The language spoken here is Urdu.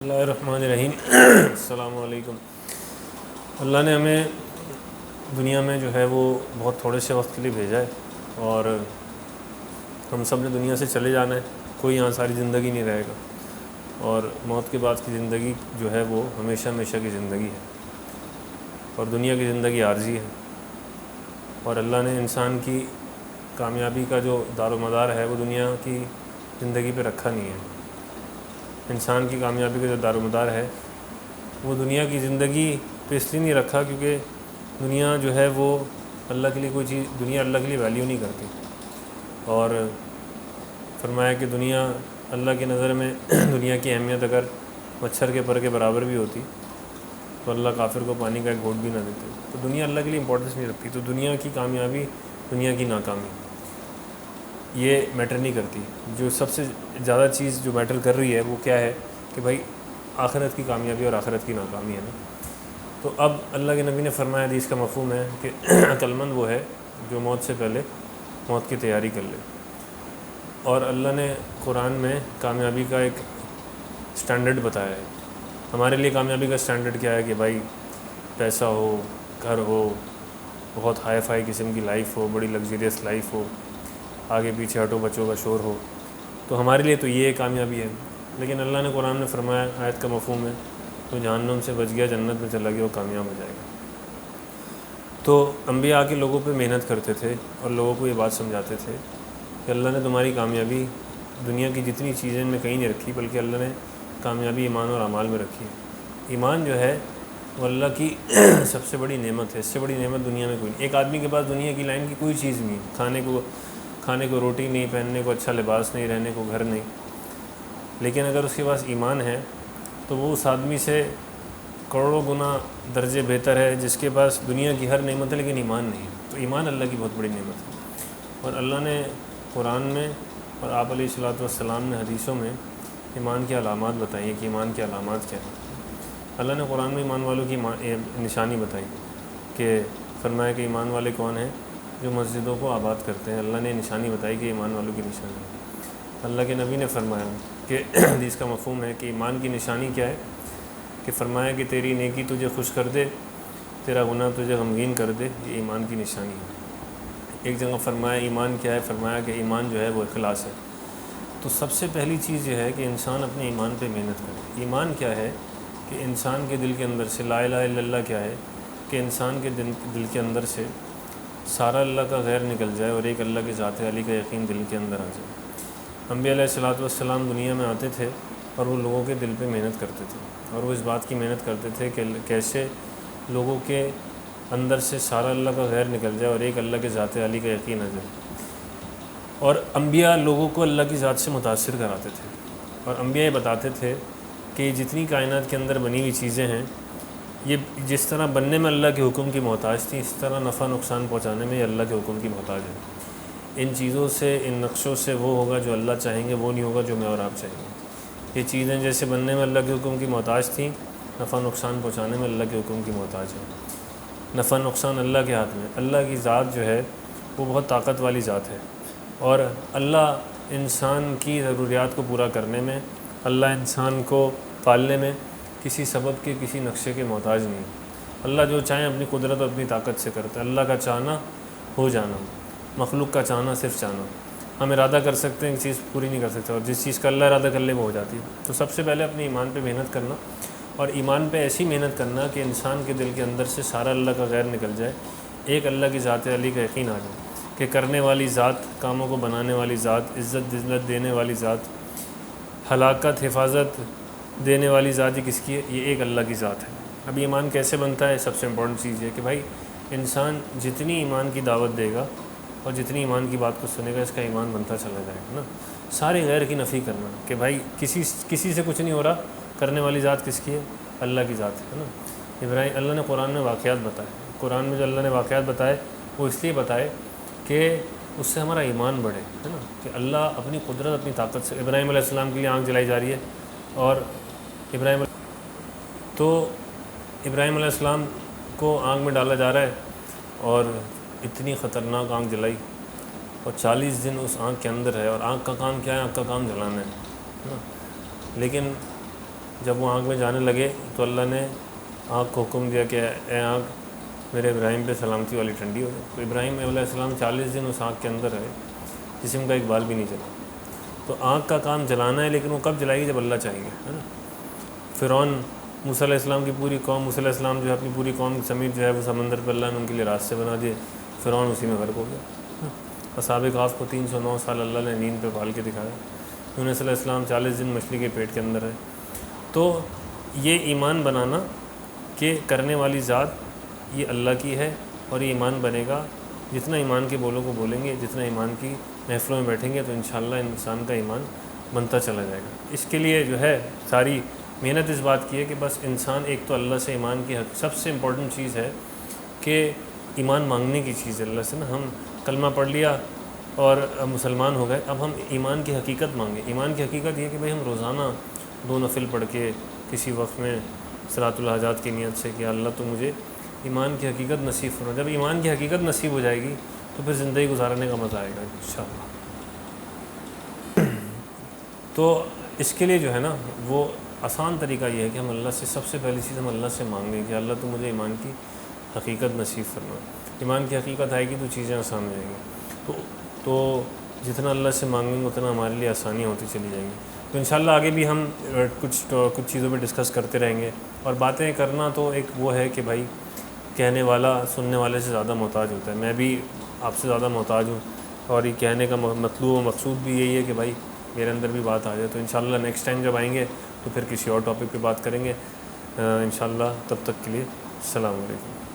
اللہ الرحمن الرحیم السلام علیکم۔ اللہ نے ہمیں دنیا میں جو ہے وہ بہت تھوڑے سے وقت کے لیے بھیجا ہے، اور ہم سب نے دنیا سے چلے جانا ہے۔ کوئی یہاں ساری زندگی نہیں رہے گا، اور موت کے بعد کی زندگی جو ہے وہ ہمیشہ ہمیشہ کی زندگی ہے، اور دنیا کی زندگی عارضی ہے۔ اور اللہ نے انسان کی کامیابی کا جو دار و مدار ہے وہ دنیا کی زندگی پہ رکھا نہیں ہے۔ انسان کی کامیابی کا جو دار و مدار ہے وہ دنیا کی زندگی پہ اس لیے نہیں رکھا کیونکہ دنیا جو ہے وہ اللہ کے لیے کوئی چیز، دنیا اللہ کے لیے ویلیو نہیں کرتی، اور فرمایا کہ دنیا اللہ کی نظر میں دنیا کی اہمیت اگر مچھر کے پر کے برابر بھی ہوتی تو اللہ کافر کو پانی کا ایک گھونٹ بھی نہ دیتے۔ تو دنیا اللہ کے لیے امپورٹنس نہیں رکھتی، تو دنیا کی کامیابی، دنیا کی ناکامی یہ میٹر نہیں کرتی۔ جو سب سے زیادہ چیز جو میٹر کر رہی ہے وہ کیا ہے کہ بھائی آخرت کی کامیابی اور آخرت کی ناکامی ہے نا۔ تو اب اللہ کے نبی نے فرمایا، حدیث کا مفہوم ہے کہ عقل مند وہ ہے جو موت سے پہلے موت کی تیاری کر لے۔ اور اللہ نے قرآن میں کامیابی کا ایک سٹینڈرڈ بتایا ہے۔ ہمارے لیے کامیابی کا سٹینڈرڈ کیا ہے کہ بھائی پیسہ ہو، گھر ہو، بہت ہائی فائی قسم کی لائف ہو، بڑی لگزریس لائف ہو، آگے پیچھے ہٹو بچوں کا شور ہو، تو ہمارے لیے تو یہ کامیابی ہے۔ لیکن اللہ نے قرآن میں فرمایا، آیت کا مفہوم ہے، تو جہنم سے بچ گیا، جنت میں چلا گیا، وہ کامیاب ہو جائے گا۔ تو انبیاء کے لوگوں پہ محنت کرتے تھے اور لوگوں کو یہ بات سمجھاتے تھے کہ اللہ نے تمہاری کامیابی دنیا کی جتنی چیزیں میں کہیں نہیں رکھی، بلکہ اللہ نے کامیابی ایمان اور اعمال میں رکھی ہے۔ ایمان جو ہے وہ اللہ کی سب سے بڑی نعمت ہے، اس سے بڑی نعمت دنیا میں کوئی نہیں۔ ایک آدمی کے پاس دنیا کی لائن کی کوئی چیز نہیں، کھانے کو روٹی نہیں، پہننے کو اچھا لباس نہیں، رہنے کو گھر نہیں، لیکن اگر اس کے پاس ایمان ہے تو وہ اس آدمی سے کروڑوں گنا درجے بہتر ہے جس کے پاس دنیا کی ہر نعمت ہے لیکن ایمان نہیں ہے۔ تو ایمان اللہ کی بہت بڑی نعمت ہے، اور اللہ نے قرآن میں اور آپ علیہ الصلوۃ والسلام نے حدیثوں میں ایمان کی علامات بتائی ہیں کہ ایمان کی علامات کیا ہیں۔ اللہ نے قرآن میں ایمان والوں کی نشانی بتائی کہ فرمایا کہ ایمان والے کون ہیں؟ جو مسجدوں کو آباد کرتے ہیں۔ اللہ نے نشانی بتائی کہ ایمان والوں کی نشانی ہے۔ اللہ کے نبی نے فرمایا کہ حدیث کا مفہوم ہے کہ ایمان کی نشانی کیا ہے، کہ فرمایا کہ تیری نیکی تجھے خوش کر دے، تیرا گناہ تجھے غمگین کر دے، یہ ایمان کی نشانی ہے۔ ایک جگہ فرمایا ایمان کیا ہے، فرمایا کہ ایمان جو ہے وہ اخلاص ہے۔ تو سب سے پہلی چیز یہ ہے کہ انسان اپنے ایمان پہ محنت کرے۔ ایمان کیا ہے کہ انسان کے دل کے اندر سے لا الہ الا اللہ کیا ہے کہ انسان کے دل کے اندر سے سارا اللہ کا غیر نکل جائے اور ایک اللہ کی ذات علی کا یقین دل کے اندر آ جائے۔ انبیاء علیہ الصلوۃ والسلام دنیا میں آتے تھے اور وہ لوگوں کے دل پہ محنت کرتے تھے، اور وہ اس بات کی محنت کرتے تھے کہ کیسے لوگوں کے اندر سے سارا اللہ کا غیر نکل جائے اور ایک اللہ کے ذات علی کا یقین آ جائے۔ اور انبیاء لوگوں کو اللہ کی ذات سے متاثر کراتے تھے، اور انبیاء یہ بتاتے تھے کہ یہ جتنی کائنات کے اندر بنی ہوئی چیزیں ہیں، یہ جس طرح بننے میں اللہ کے حکم کی محتاج تھی، اس طرح نفع نقصان پہنچانے میں یہ اللہ کے حکم کی محتاج ہے۔ ان چیزوں سے، ان نقشوں سے وہ ہوگا جو اللہ چاہیں گے، وہ نہیں ہوگا جو میں اور آپ چاہیں گے۔ یہ چیزیں جیسے بننے میں اللہ کے حکم کی محتاج تھیں، نفع نقصان پہنچانے میں اللہ کے حکم کی محتاج ہے۔ نفع نقصان اللہ کے ہاتھ میں۔ اللہ کی ذات جو ہے وہ بہت طاقت والی ذات ہے، اور اللہ انسان کی ضروریات کو پورا کرنے میں، اللہ انسان کو پالنے میں کسی سبب کے، کسی نقشے کے محتاج نہیں۔ اللہ جو چاہیں اپنی قدرت اور اپنی طاقت سے کرتا ہے۔ اللہ کا چاہنا ہو جانا، مخلوق کا چاہنا صرف چاہنا۔ ہم ارادہ کر سکتے ہیں، ایک چیز پوری نہیں کر سکتے، اور جس چیز کا اللہ ارادہ کر لے وہ ہو جاتی ہے۔ تو سب سے پہلے اپنے ایمان پہ محنت کرنا، اور ایمان پہ ایسی محنت کرنا کہ انسان کے دل کے اندر سے سارا اللہ کا غیر نکل جائے، ایک اللہ کی ذات علی کا یقین آ جائے کہ کرنے والی ذات، کاموں کو بنانے والی ذات، عزت ذلت دینے والی ذات، ہلاکت حفاظت دینے والی ذات یہ کس کی ہے؟ یہ ایک اللہ کی ذات ہے۔ اب ایمان کیسے بنتا ہے؟ سب سے امپورٹنٹ چیز یہ کہ بھائی انسان جتنی ایمان کی دعوت دے گا اور جتنی ایمان کی بات کو سنے گا، اس کا ایمان بنتا چلا جائے گا نا۔ سارے غیر کی نفی کرنا کہ بھائی کسی سے کچھ نہیں ہو رہا، کرنے والی ذات کس کی ہے؟ اللہ کی ذات ہے نا۔ ابراہیم، اللہ نے قرآن میں واقعات بتائے، قرآن میں جو اللہ نے واقعات بتائے وہ اس لیے بتائے کہ اس سے ہمارا ایمان بڑھے، ہے نا، کہ اللہ اپنی قدرت اپنی طاقت سے ابراہیم علیہ السلام کے لیے آنکھ جلائی جا رہی ہے، اور ابراہیم علیہ السلام کو آنکھ میں ڈالا جا رہا ہے، اور اتنی خطرناک آنکھ جلائی، اور 40 دن اس آنکھ کے اندر ہے، اور آنکھ کا کام کیا ہے؟ آنکھ کا کام جلانا ہے نا۔ لیکن جب وہ آنکھ میں جانے لگے تو اللہ نے آنکھ کو حکم دیا کہ اے آنکھ میرے ابراہیم پہ سلامتی والی ٹھنڈی ہو جائے. تو ابراہیم علیہ السلام 40 دن اس آنکھ کے اندر رہے, جسم کا ایک بال بھی نہیں چلا. تو آنکھ کا کام جلانا ہے, لیکن وہ کب جلائے گی؟ جب اللہ چاہیں گے, ہے نا. فرعون موسیٰ علیہ السلام کی پوری قوم, موسیٰ علیہ السلام جو ہے اپنی پوری قوم سمیت جو ہے وہ سمندر پہ اللہ نے ان کے لیے راستے بنا دیے, فرعون اسی میں غرق ہو گیا. اصحاب کہف کو 309 سال اللہ نے نیند پہ پال کے دکھایا. یونس علیہ السلام 40 دن مچھلی کے پیٹ کے اندر ہے. تو یہ ایمان بنانا کہ کرنے والی ذات یہ اللہ کی ہے, اور یہ ایمان بنے گا جتنا ایمان کے بولوں کو بولیں گے, جتنا ایمان کی محفلوں میں بیٹھیں گے, تو انشاءاللہ انسان کا ایمان بنتا چلا جائے گا. اس کے لیے جو ہے ساری محنت اس بات کی ہے کہ بس انسان ایک تو اللہ سے ایمان کی سب سے امپورٹنٹ چیز ہے کہ ایمان مانگنے کی چیز ہے اللہ سے نا. ہم کلمہ پڑھ لیا اور مسلمان ہو گئے, اب ہم ایمان کی حقیقت مانگیں. ایمان کی حقیقت یہ کہ بھئی ہم روزانہ 2 نفل پڑھ کے کسی وقت میں صلاۃ الحاجات کی نیت سے کہ اللہ تو مجھے ایمان کی حقیقت نصیب فرما. جب ایمان کی حقیقت نصیب ہو جائے گی تو پھر زندگی گزارنے کا مزہ آئے گا انشاءاللہ. تو اس کے لیے جو ہے نا وہ آسان طریقہ یہ ہے کہ ہم اللہ سے سب سے پہلی چیز ہم اللہ سے مانگیں کہ اللہ تو مجھے ایمان کی حقیقت نصیب فرما. ایمان کی حقیقت آئے گی تو چیزیں آسان ہو جائیں گی. تو جتنا اللہ سے مانگیں گے اتنا ہمارے لیے آسانیاں ہوتی چلی جائیں گی. تو انشاءاللہ آگے بھی ہم کچھ چیزوں پہ ڈسکس کرتے رہیں گے. اور باتیں کرنا تو ایک وہ ہے کہ بھائی کہنے والا سننے والے سے زیادہ محتاج ہوتا ہے. میں بھی آپ سے زیادہ محتاج ہوں, اور یہ کہنے کا مطلوب و مقصود بھی یہی ہے کہ بھائی میرے اندر بھی بات آ جائے. تو انشاءاللہ نیکسٹ ٹائم جب آئیں گے تو پھر کسی اور ٹاپک پہ بات کریں گے انشاءاللہ. تب تک کے لیے السلام علیکم.